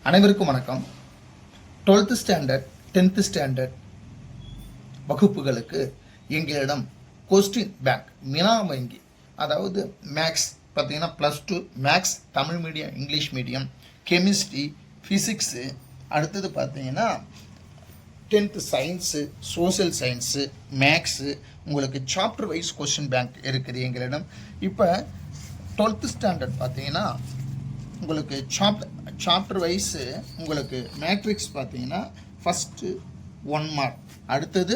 அனைவருக்கும் வணக்கம். 12th standard 10th standard வகுப்புகளுக்கு எங்களிடம் கொஸ்டின் பேங்க் வினா வங்கி, அதாவது மேக்ஸ் பார்த்தீங்கன்னா +2 maths, Tamil medium, English medium, chemistry, physics, அடுத்தது பார்த்தீங்கன்னா 10th science, social science, maths, உங்களுக்கு சாப்டர் வைஸ் கொஸ்டின் பேங்க் இருக்குது எங்களிடம். இப்போ 12th ஸ்டாண்டர்ட் பார்த்தீங்கன்னா உங்களுக்கு சாப்டர் வைஸு உங்களுக்கு மேட்ரிக்ஸ் பார்த்தீங்கன்னா ஃபஸ்ட்டு 1 மார்க், அடுத்தது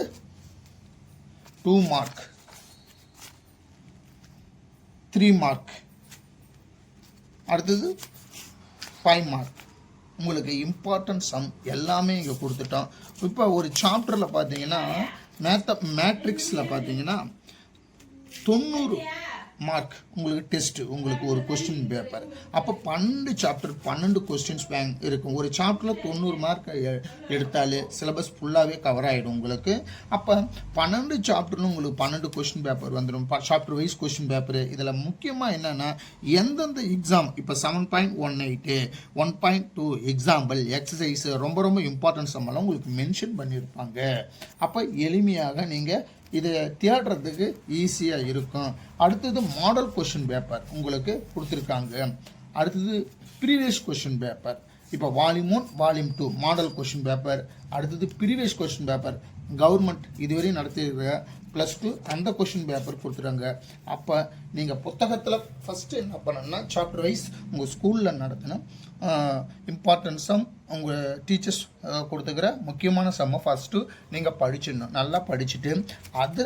2 மார்க், 3 மார்க், அடுத்தது 5 மார்க். உங்களுக்கு இம்பார்ட்டன்ட் சம் எல்லாமே இங்கே கொடுத்துட்டோம். இப்போ ஒரு சாப்டரில் பார்த்தீங்கன்னா மேட்ரிக்ஸில் பார்த்தீங்கன்னா 90 மார்க் உங்களுக்கு டெஸ்ட்டு, உங்களுக்கு ஒரு கொஸ்டின் பேப்பர். அப்போ 12 சாப்டர் 12 கொஸ்டின்ஸ் பேங்க் இருக்கும். ஒரு சாப்டரில் 90 மார்க் எடுத்தாலே சிலபஸ் ஃபுல்லாகவே கவர் ஆகிடும் உங்களுக்கு. அப்போ 12 சாப்டர்னு உங்களுக்கு 12 கொஸ்டின் பேப்பர் வந்துடும், சாப்டர் வைஸ் கொஸ்டின் பேப்பரு. இதில் முக்கியமாக என்னென்னா எந்தெந்த எக்ஸாம், இப்போ 7.18 1.2 எக்ஸாம்பிள் எக்ஸசைஸ் ரொம்ப ரொம்ப இம்பார்ட்டன்ஸ் நம்மளாம் உங்களுக்கு மென்ஷன் பண்ணியிருப்பாங்க. அப்போ எளிமையாக நீங்கள் இதை தேடுறதுக்கு ஈஸியாக இருக்கும். அடுத்தது மாடல் கொஸ்டின் பேப்பர் உங்களுக்கு கொடுத்துருக்காங்க. அடுத்தது ப்ரீவியஸ் கொஸ்டின் பேப்பர், இப்போ volume 1 volume 2 model question paper. அடுத்தது ப்ரீவியஸ் கொஸ்டின் பேப்பர் கவர்மெண்ட் இதுவரையும் நடத்தியிருக்கிற +2 அந்த கொஸ்டின் பேப்பர் கொடுத்துருங்க. அப்போ நீங்கள் புத்தகத்தில் ஃபஸ்ட்டு என்ன பண்ணணும்னா சாப்டர் வைஸ் உங்கள் ஸ்கூலில் நடத்தின இம்பார்ட்டன்ட் சம், உங்கள் டீச்சர்ஸ் கொடுத்துக்கிற முக்கியமான சம்மை ஃபஸ்ட்டு நீங்கள் படிச்சிடணும். நல்லா படிச்சுட்டு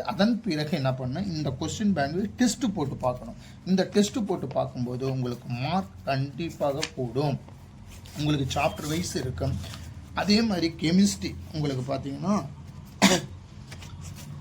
அதன் பிறகு என்ன பண்ணணும், இந்த கொஸ்டின் பேங்கில் டெஸ்ட்டு போட்டு பார்க்கணும். இந்த டெஸ்ட்டு போட்டு பார்க்கும்போது உங்களுக்கு மார்க் கண்டிப்பாக கூடும். உங்களுக்கு சாப்டர் வைஸ் இருக்கும். அதே மாதிரி கெமிஸ்ட்ரி உங்களுக்கு பார்த்தீங்கன்னா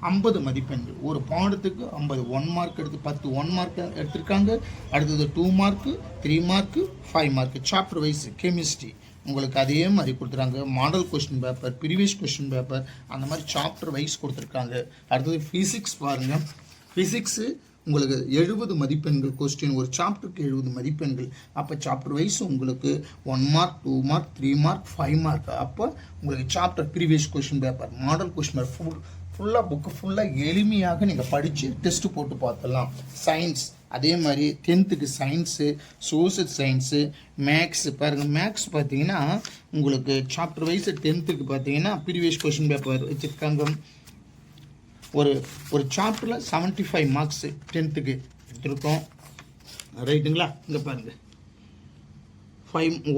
50 மதிப்பெண்கள், ஒரு பாடத்துக்கு 50, 1 மார்க் எடுத்து 10 1 மார்க் எடுத்திருக்காங்க. அடுத்தது 2 mark, 3 mark, 5 mark chapter wise chemistry உங்களுக்கு அதே மாதிரி கொடுத்துருக்காங்க. Model question paper, previous question paper, அந்த மாதிரி சாப்டர் வைஸ் கொடுத்துருக்காங்க. அடுத்தது ஃபிசிக்ஸ் பாருங்கள். ஃபிசிக்ஸு உங்களுக்கு 70 மதிப்பெண்கள் கொஸ்டின், ஒரு சாப்டருக்கு 70 மதிப்பெண்கள். அப்போ சாப்டர் வைஸ் உங்களுக்கு 1 மார்க், 2 மார்க், 3 மார்க், 5 மார்க். அப்போ உங்களுக்கு chapter previous question paper, model question paper ஃபுல்லாக புக்கு ஃபுல்லாக எளிமையாக நீங்கள் படித்து டெஸ்ட்டு போட்டு பார்த்துடலாம். சயின்ஸ் அதே மாதிரி 10th science, social science, maths பாருங்கள். மேக்ஸ் பார்த்தீங்கன்னா உங்களுக்கு சாப்டர் வைஸ் 10th பார்த்தீங்கன்னா ப்ரீவியஸ் கொஸ்டின் பேப்பர் வச்சுருக்காங்க. ஒரு சாப்டரில் 75 மார்க்ஸ் 10th எடுத்துருக்கோம், ரைட்டுங்களா? இங்கே பாருங்கள்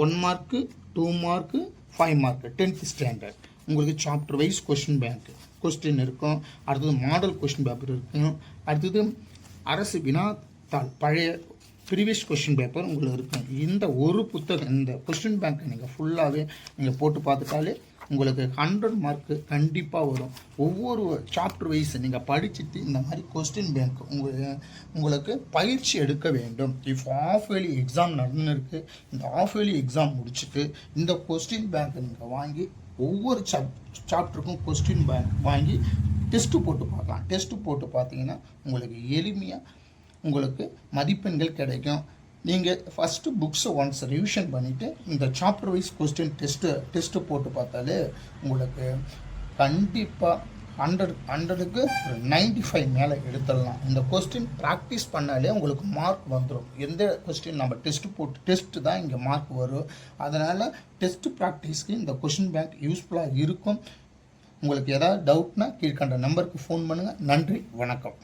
1 mark, 2 mark, 5 mark 10th standard உங்களுக்கு chapter wise question bank question இருக்கும். அடுத்தது மாடல் கொஸ்டின் பேப்பர் இருக்கும். அடுத்தது அரசு வினாத்தாள் பழைய ப்ரீவியஸ் கொஸ்டின் பேப்பர் உங்களுக்கு இருக்கும். இந்த ஒரு புத்தகம், இந்த கொஸ்டின் பேங்க்கை நீங்கள் ஃபுல்லாகவே நீங்கள் போட்டு பார்த்துட்டாலே உங்களுக்கு 100 மார்க்கு கண்டிப்பாக வரும். ஒவ்வொரு சாப்டர் வைஸ் நீங்கள் படிச்சுட்டு இந்த மாதிரி கொஸ்டின் பேங்க் உங்களுக்கு பயிற்சி எடுக்க வேண்டும். இப்போ ஆஃப் இயர்லி எக்ஸாம் நடந்துருக்கு. இந்த ஆஃப் இயர்லி எக்ஸாம் முடிச்சுட்டு இந்த கொஸ்டின் பேங்க்கை நீங்கள் வாங்கி ஒவ்வொரு சாப்டருக்கும் கொஸ்டின் பேங்க் வாங்கி டெஸ்ட்டு போட்டு பார்க்கலாம். டெஸ்ட்டு போட்டு பார்த்தீங்கன்னா உங்களுக்கு எளிமையாக உங்களுக்கு மதிப்பெண்கள் கிடைக்கும். நீங்கள் ஃபஸ்ட்டு புக்ஸை ஒன்ஸ் ரிவிஷன் பண்ணிவிட்டு இந்த சாப்டர் வைஸ் கொஸ்டின் டெஸ்ட்டு போட்டு பார்த்தாலே உங்களுக்கு கண்டிப்பாக 100க்கு 95 மேலே எடுத்துடலாம். இந்த கொஸ்டின் ப்ராக்டிஸ் பண்ணாலே உங்களுக்கு மார்க் வந்துடும். எந்த கொஸ்டின் நம்ம டெஸ்ட்டு தான் இங்கே மார்க் வரும். அதனால் டெஸ்ட்டு ப்ராக்டிஸ்க்கு இந்த கொஸ்டின் பேங்க் யூஸ்ஃபுல்லாக இருக்கும். உங்களுக்கு ஏதாவது டவுட்னா கீழ்கண்ட நம்பருக்கு ஃபோன் பண்ணுங்கள். நன்றி, வணக்கம்.